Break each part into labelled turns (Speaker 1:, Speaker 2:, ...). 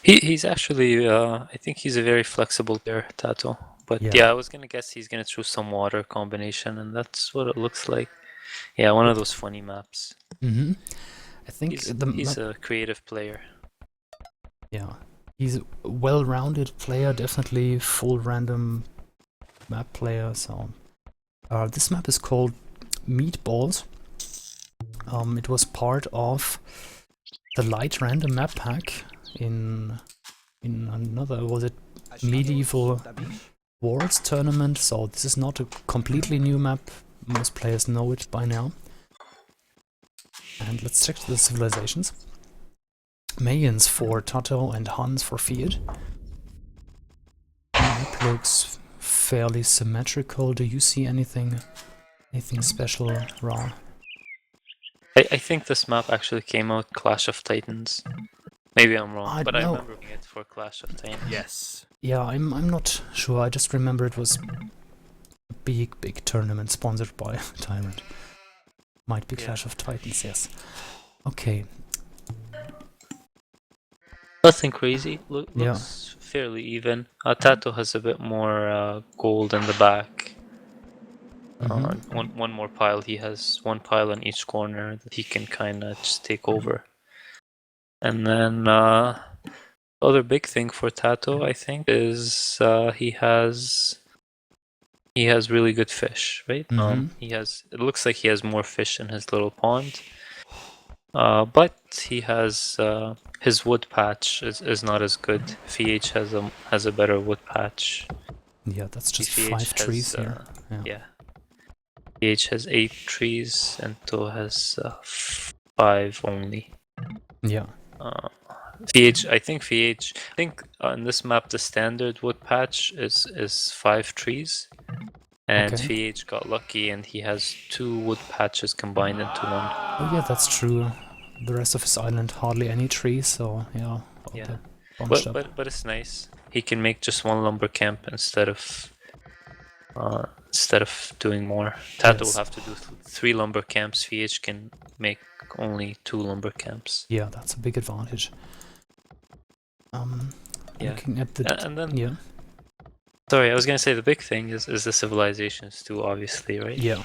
Speaker 1: He's actually, I think he's a very flexible player, TaToH. But yeah, I was gonna guess he's gonna choose some water combination, and that's what it looks like. Yeah, one of those funny maps.
Speaker 2: I think
Speaker 1: he's a creative player.
Speaker 2: Yeah, he's a well-rounded player, definitely full random map player. So this map is called Meatballs. It was part of the light random map pack in another, was it Medieval Wars tournament? So this is not a completely new map. Most players know it by now. And let's check the civilizations. Mayans for TaToH and Hans for FeAge. Map looks fairly symmetrical. Do you see anything special, Ra?
Speaker 1: I think this map actually came out Clash of Titans. Maybe I'm wrong, but I remember it for Clash of Titans.
Speaker 3: Yes.
Speaker 2: Yeah, I'm not sure. I just remember it was a big tournament sponsored by Tyrant. Might be Clash of Titans, yes. Okay.
Speaker 1: Nothing crazy. Looks fairly even. TaToH has a bit more gold in the back. One more pile. He has one pile on each corner that he can kind of just take over. And then the other big thing for TaToH, I think, is he has really good fish, right? It looks like he has more fish in his little pond. But he has his wood patch is not as good. FeAge has a better wood patch.
Speaker 2: Yeah, that's just 5 trees here.
Speaker 1: Yeah. FeAge has 8 trees and TaToH has 5 only.
Speaker 2: Yeah.
Speaker 1: FeAge, I think on this map the standard wood patch is 5 trees. And FeAge got lucky and he has 2 wood patches combined into one.
Speaker 2: Oh yeah, that's true. The rest of his island hardly any trees, so yeah.
Speaker 1: But it's nice. He can make just 1 lumber camp instead of doing more. TaToH will have to do 3 lumber camps. FeAge can make only 2 lumber camps.
Speaker 2: Yeah, that's a big advantage. Looking at the
Speaker 1: and then sorry, I was gonna say the big thing is the civilizations too, obviously, right?
Speaker 2: Yeah.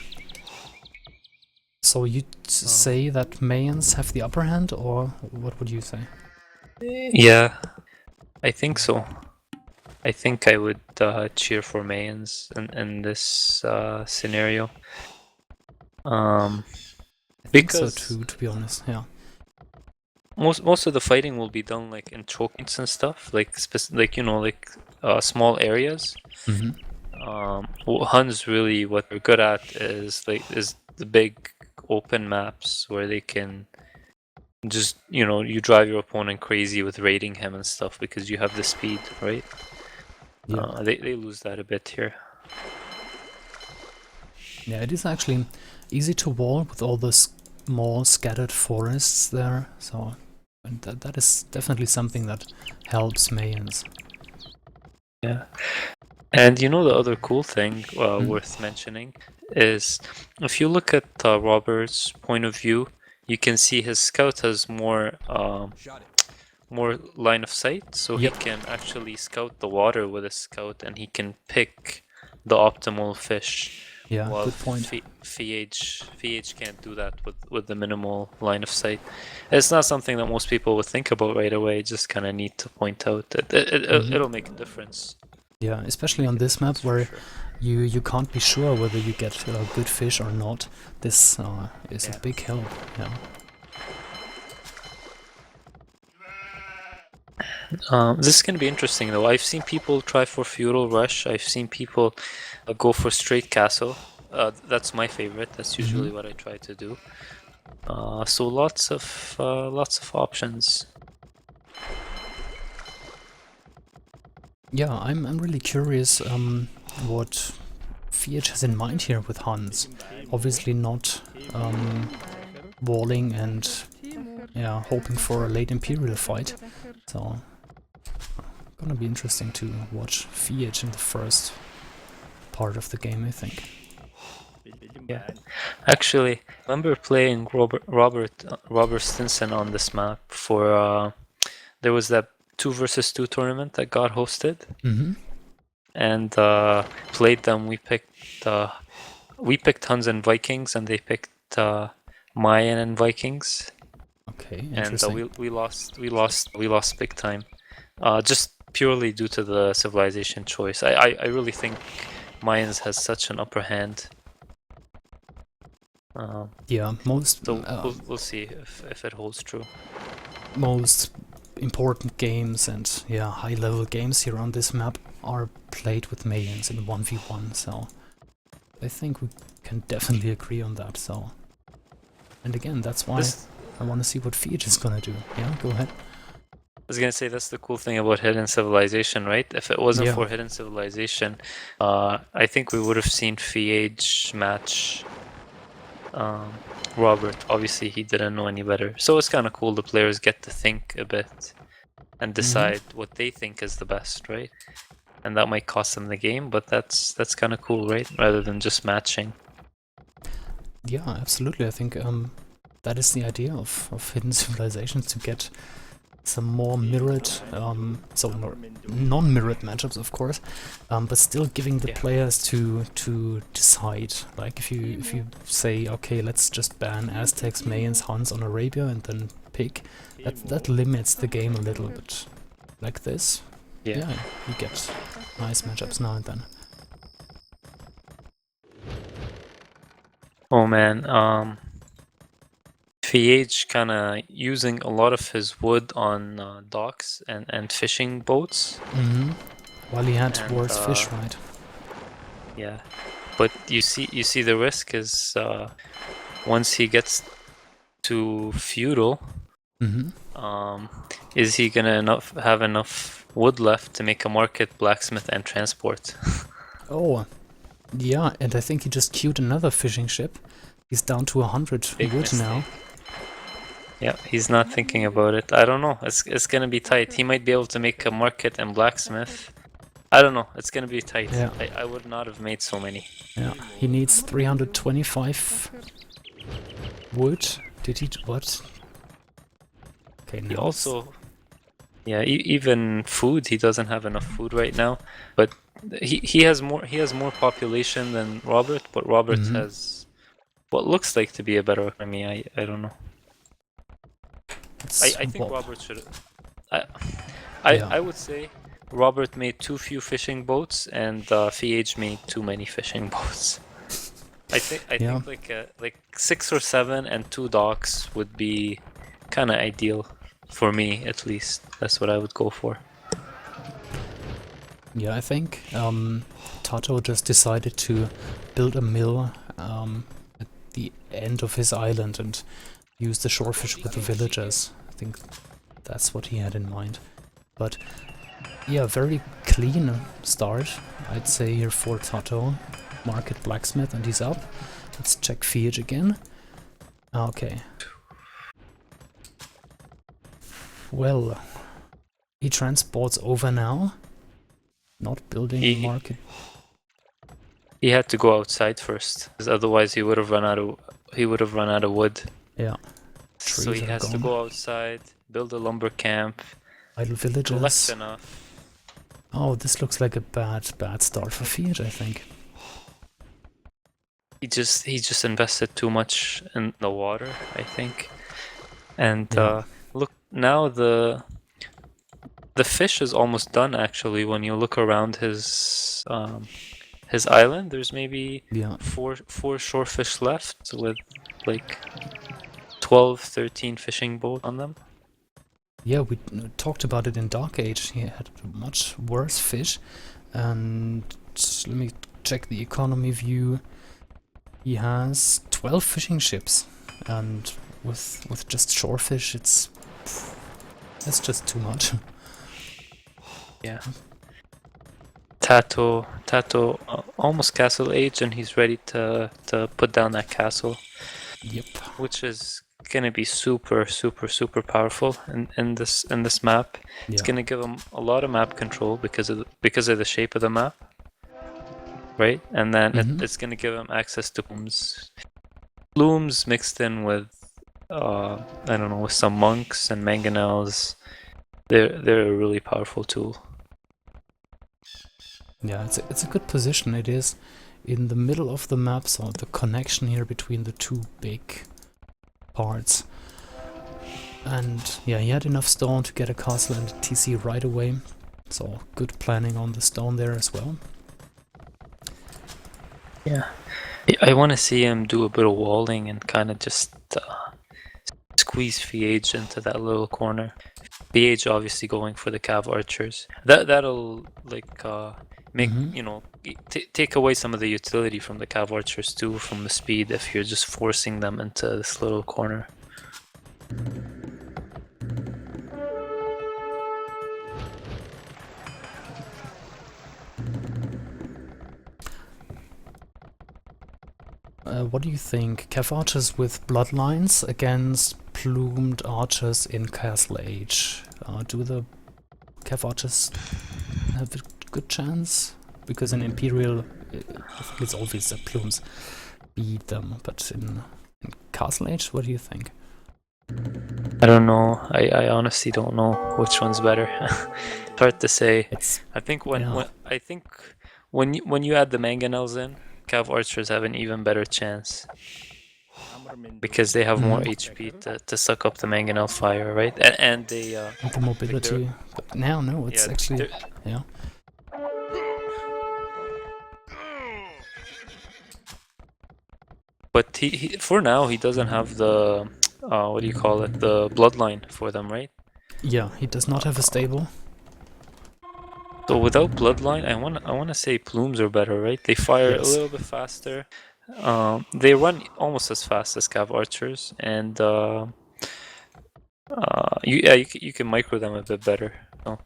Speaker 2: So you'd say that Mayans have the upper hand, or what would you say?
Speaker 1: Yeah, I think so. I think I would cheer for Mayans in this scenario. Because
Speaker 2: so too, to be honest, yeah.
Speaker 1: Most of the fighting will be done like in choke points and stuff, like small areas. Huns really what they're good at is the big open maps where they can just you drive your opponent crazy with raiding him and stuff because you have the speed, right?
Speaker 2: Yeah.
Speaker 1: They lose that a bit here.
Speaker 2: Yeah, it is actually easy to wall with all the small scattered forests there, so that is definitely something that helps Mayans.
Speaker 1: Yeah. And the other cool thing worth mentioning is if you look at Robert's point of view, you can see his scout has more line of sight, so he can actually scout the water with a scout and he can pick the optimal fish.
Speaker 2: Yeah, good point.
Speaker 1: FeAge can't do that with the minimal line of sight. It's not something that most people would think about right away. Just kind of need to point out that it'll make a difference.
Speaker 2: Yeah, especially on this map where you can't be sure whether you get good fish or not. This is a big help. Yeah.
Speaker 1: This is going to be interesting though. I've seen people try for Feudal Rush. I've seen people go for straight castle. That's my favorite. That's usually what I try to do. So lots of options.
Speaker 2: Yeah, I'm really curious what FeAge has in mind here with Hans. Obviously not walling and hoping for a late Imperial fight. So gonna be interesting to watch FeAge in the first part of the game, I think.
Speaker 1: Yeah, actually, I remember playing Robert Stinson on this map for there was that 2 versus 2 tournament that got hosted,
Speaker 2: Mm-hmm.
Speaker 1: and played them. We picked Huns and Vikings, and they picked Mayan and Vikings,
Speaker 2: Okay,
Speaker 1: and
Speaker 2: interesting.
Speaker 1: we lost big time, just purely due to the civilization choice. I really think Mayans has such an upper hand.
Speaker 2: Yeah,
Speaker 1: So we'll see if it holds true.
Speaker 2: most important games and yeah, high-level games here on this map are played with Mayans in 1v1, so I think we can definitely agree on that. So, and again, that's why I want to see what FeAge is gonna do. Yeah, go ahead.
Speaker 1: I was gonna say that's the cool thing about Hidden Civilization, right? If it wasn't
Speaker 2: Yeah.
Speaker 1: for Hidden Civilization, I think we would have seen FeAge match Robert. Obviously, he didn't know any better, so it's kind of cool. The players get to think a bit and decide what they think is the best, right? And that might cost them the game, but that's kind of cool, right? Rather than just matching.
Speaker 2: Yeah, absolutely. I think that is the idea of Hidden Civilizations, to get some more mirrored, so non-mirrored matchups, of course, but still giving the players to decide. Like if you say, okay, let's just ban Aztecs, Mayans, Huns on Arabia, and then pick, that limits the game a little bit. Like this, yeah, you get nice matchups now and then.
Speaker 1: Oh man, FeAge kind of using a lot of his wood on docks and fishing boats.
Speaker 2: Mm-hmm. While he had worse fish, right?
Speaker 1: Yeah, but you see the risk is once he gets to feudal, is he gonna have enough wood left to make a market, blacksmith, and transport?
Speaker 2: Oh, yeah, and I think he just queued another fishing ship. He's down to 100 wood now.
Speaker 1: Yeah, he's not thinking about it. I don't know. It's gonna be tight. He might be able to make a market and blacksmith. I don't know. It's gonna be tight.
Speaker 2: Yeah.
Speaker 1: I would not have made so many.
Speaker 2: Yeah, he needs 325 wood. Did he? What? Okay, now.
Speaker 1: He also, yeah, even food. He doesn't have enough food right now. But he has more population than Robert. But Robert has what looks like to be a better economy. I don't know. I think Robert should. I would say Robert made too few fishing boats, and FeAge made too many fishing boats. I think like 6 or 7 and 2 docks would be kind of ideal for me, at least. That's what I would go for.
Speaker 2: Yeah, I think TaToH just decided to build a mill at the end of his island and use the shorefish with the villagers. I think that's what he had in mind. But yeah, very clean start, I'd say, here for TaToH. Market blacksmith, and he's up. Let's check FeAge again. Okay. Well, he transports over now. Not building a market.
Speaker 1: He had to go outside first, because otherwise he would have run out of wood.
Speaker 2: Yeah.
Speaker 1: So he has to go outside, build a lumber camp,
Speaker 2: idle villagers,
Speaker 1: collect enough.
Speaker 2: Oh, this looks like a bad start for FeAge, I think.
Speaker 1: He just invested too much in the water, I think. And look, now the fish is almost done, actually. When you look around his island, there's maybe four shorefish left with like 12, 13 fishing boats on them.
Speaker 2: Yeah, we talked about it in Dark Age. He had much worse fish. And let me check the economy view. He has 12 fishing ships, and with just shorefish, that's just too much.
Speaker 1: Yeah. TaToH almost castle age, and he's ready to put down that castle.
Speaker 2: Yep.
Speaker 1: Which is gonna be super powerful in this map. Yeah. It's gonna give him a lot of map control because of the shape of the map. Right, and then it's gonna give him access to blooms mixed in with I don't know, with some monks and mangonels They're a really powerful tool.
Speaker 2: Yeah, it's a good position. It is in the middle of the map, so the connection here between the two big parts. And yeah, he had enough stone to get a castle and a TC right away. So good planning on the stone there as well.
Speaker 1: Yeah. I want to see him do a bit of walling and kind of just squeeze FeAge into that little corner. FeAge obviously going for the cav archers. That'll like make take away some of the utility from the cav archers too, from the speed, if you're just forcing them into this little corner.
Speaker 2: What do you think? Cav archers with bloodlines against plumed archers in Castle Age. Do the Cav archers have a good chance? Because in Imperial, I think it's obvious that plumes beat them, but in Castle Age, what do you think?
Speaker 1: I don't know. I honestly don't know which one's better. It's hard to say. I think when you add the mangonels in, cav archers have an even better chance because they have more HP to suck up the mangonel fire, right? And they
Speaker 2: the mobility. But now, no, it's actually yeah.
Speaker 1: But he for now he doesn't have the what do you call it? The bloodline for them, right?
Speaker 2: Yeah, he does not have a stable.
Speaker 1: So without bloodline, I wanna say plumes are better, right? They fire a little bit faster. They run almost as fast as cav archers, and you can micro them a bit better. So,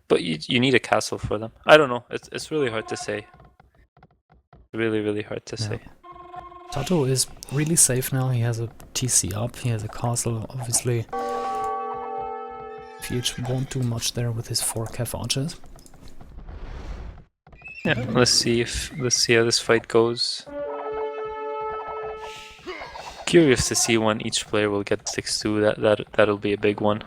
Speaker 1: but you need a castle for them. I don't know. It's really hard to say. Really hard to say.
Speaker 2: TaToH is really safe now. He has a TC up. He has a castle, obviously. FeAge won't do much there with his 4 cav archers.
Speaker 1: Yeah, let's see how this fight goes. Curious to see when each player will get 6-2. That'll be a big one.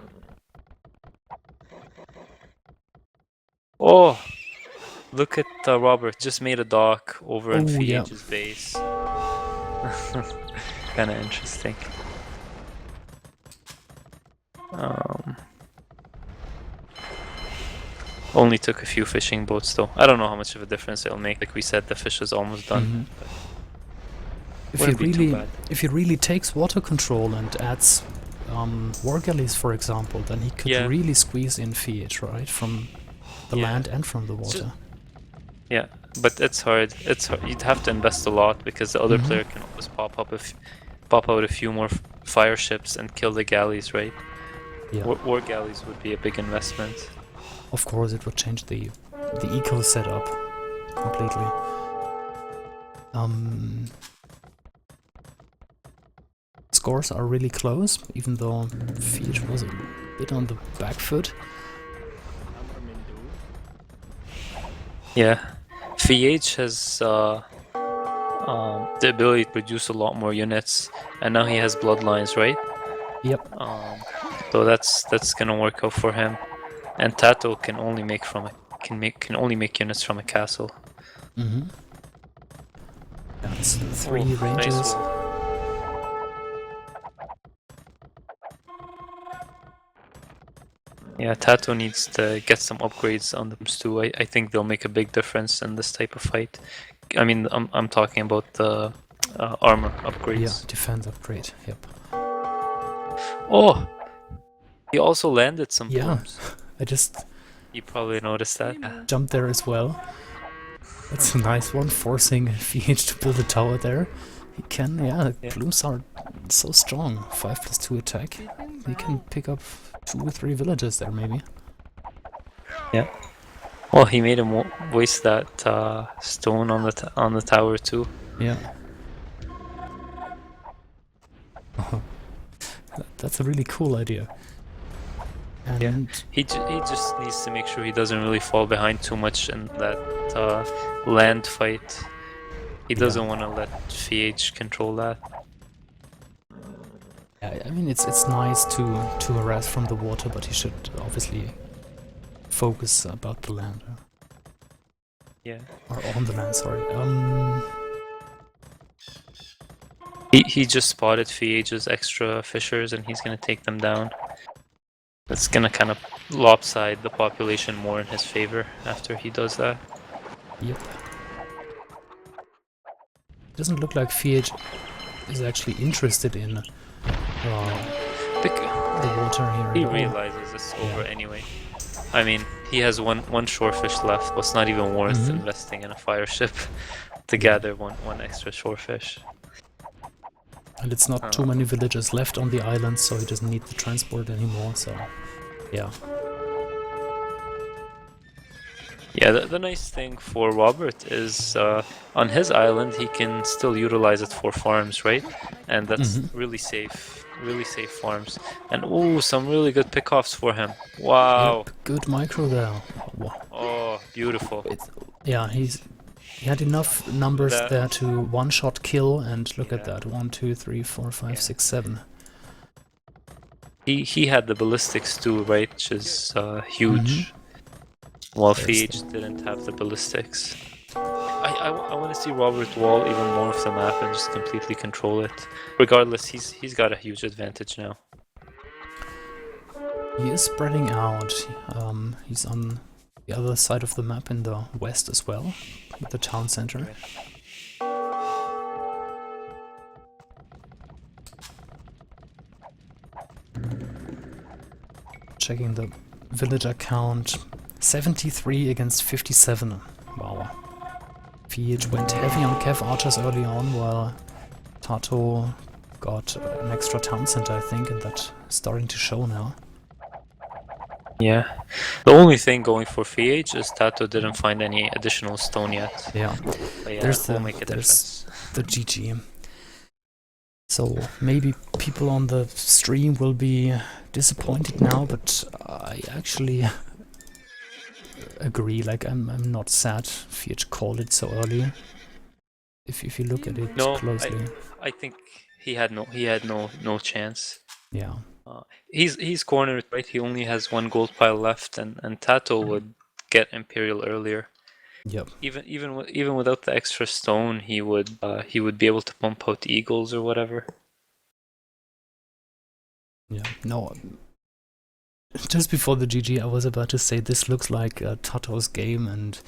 Speaker 1: Oh, look at Robert just made a dock over in FeAge's base. Kind of interesting. Only took a few fishing boats though. I don't know how much of a difference it'll make. Like we said, the fish is almost done.
Speaker 2: If he really takes water control and adds war galleys, for example, then he could really squeeze in FeAge, right, from the land and from the water.
Speaker 1: Yeah, but it's hard. You'd have to invest a lot because the other player can always pop out a few more fire ships and kill the galleys, right?
Speaker 2: Yeah.
Speaker 1: War galleys would be a big investment.
Speaker 2: Of course, it would change the eco setup completely. Scores are really close, even though FeAge was a bit on the back foot.
Speaker 1: Yeah, FeAge has the ability to produce a lot more units, and now he has bloodlines, right?
Speaker 2: Yep.
Speaker 1: So that's gonna work out for him. And TaToH can only make units from a castle.
Speaker 2: That's 3 ranges.
Speaker 1: Nice. Yeah, TaToH needs to get some upgrades on them too. I think they'll make a big difference in this type of fight. I mean, I'm talking about the armor upgrades.
Speaker 2: Yeah, defense upgrade. Yep.
Speaker 1: Oh, he also landed some plumes.
Speaker 2: You
Speaker 1: probably noticed that.
Speaker 2: Jumped there as well. That's a nice one, forcing FeAge to build a tower there. He can, plumes are so strong. 5+2 attack. He can pick up 2 or 3 villages there, maybe.
Speaker 1: Yeah. Well, he made him waste that stone on the tower too.
Speaker 2: Yeah. That's a really cool idea. And
Speaker 1: he just needs to make sure he doesn't really fall behind too much in that land fight. He doesn't want to let FeAge control that.
Speaker 2: Yeah, I mean it's nice to harass from the water, but he should obviously focus about the land.
Speaker 1: Yeah.
Speaker 2: Or on the land, sorry.
Speaker 1: He just spotted FeAge's extra fishers and he's gonna take them down. That's gonna kind of lopside the population more in his favor after he does that.
Speaker 2: Yep. Doesn't look like FeAge is actually interested in the water here.
Speaker 1: He realizes it's over anyway. I mean, he has one shorefish left. What's not even worth investing in a fire ship to gather one extra shorefish.
Speaker 2: And it's not too many villagers left on the island, so he doesn't need the transport anymore, so yeah.
Speaker 1: Yeah, the nice thing for Robert is on his island he can still utilize it for farms, right? And that's really safe farms. And ooh, some really good pickoffs for him. Wow.
Speaker 2: Yep, good micro there. Wow.
Speaker 1: Oh, beautiful.
Speaker 2: Yeah, he had enough numbers there to one-shot kill, and look at that. 1, 2, 3, 4, 5, 6, 7.
Speaker 1: He had the ballistics too, right? Which is huge. While FeAge didn't have the ballistics. I want to see Robert wall even more of the map and just completely control it. Regardless, he's got a huge advantage now.
Speaker 2: He is spreading out. He's on the other side of the map in the west as well, with the town center. Checking the villager count. 73 against 57. Wow. FeAge went heavy on Cav archers early on, while TaToH got an extra town center, I think, and that's starting to show now.
Speaker 1: Yeah. The only thing going for FeAge is TaToH didn't find any additional stone yet.
Speaker 2: Yeah.
Speaker 1: But yeah,
Speaker 2: there's
Speaker 1: will make a difference.
Speaker 2: The GG. So maybe people on the stream will be disappointed now, but I actually agree. Like I'm not sad FeAge called it so early. If you look at it closely,
Speaker 1: I think he had no chance.
Speaker 2: Yeah.
Speaker 1: He's cornered, right? He only has one gold pile left, and TaToH would get Imperial earlier.
Speaker 2: Yep.
Speaker 1: Even without the extra stone, he would be able to pump out eagles or whatever.
Speaker 2: Yeah. No. Just before the GG, I was about to say this looks like TaToH's game, and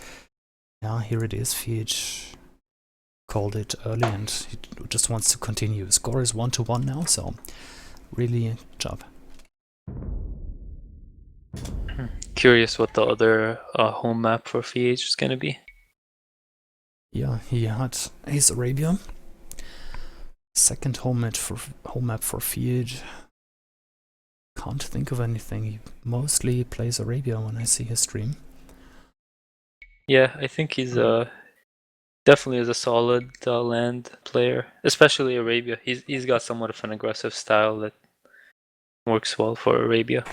Speaker 2: yeah, here it is. FeAge called it early, and he just wants to continue. Score is 1-1 now, so really job.
Speaker 1: Curious what the other home map for FeAge is gonna be.
Speaker 2: Yeah, he had Ace Arabia. Second home map for FeAge. Can't think of anything. He mostly plays Arabia when I see his stream.
Speaker 1: Yeah, I think he's definitely is a solid land player, especially Arabia. He's got somewhat of an aggressive style that works well for Arabia.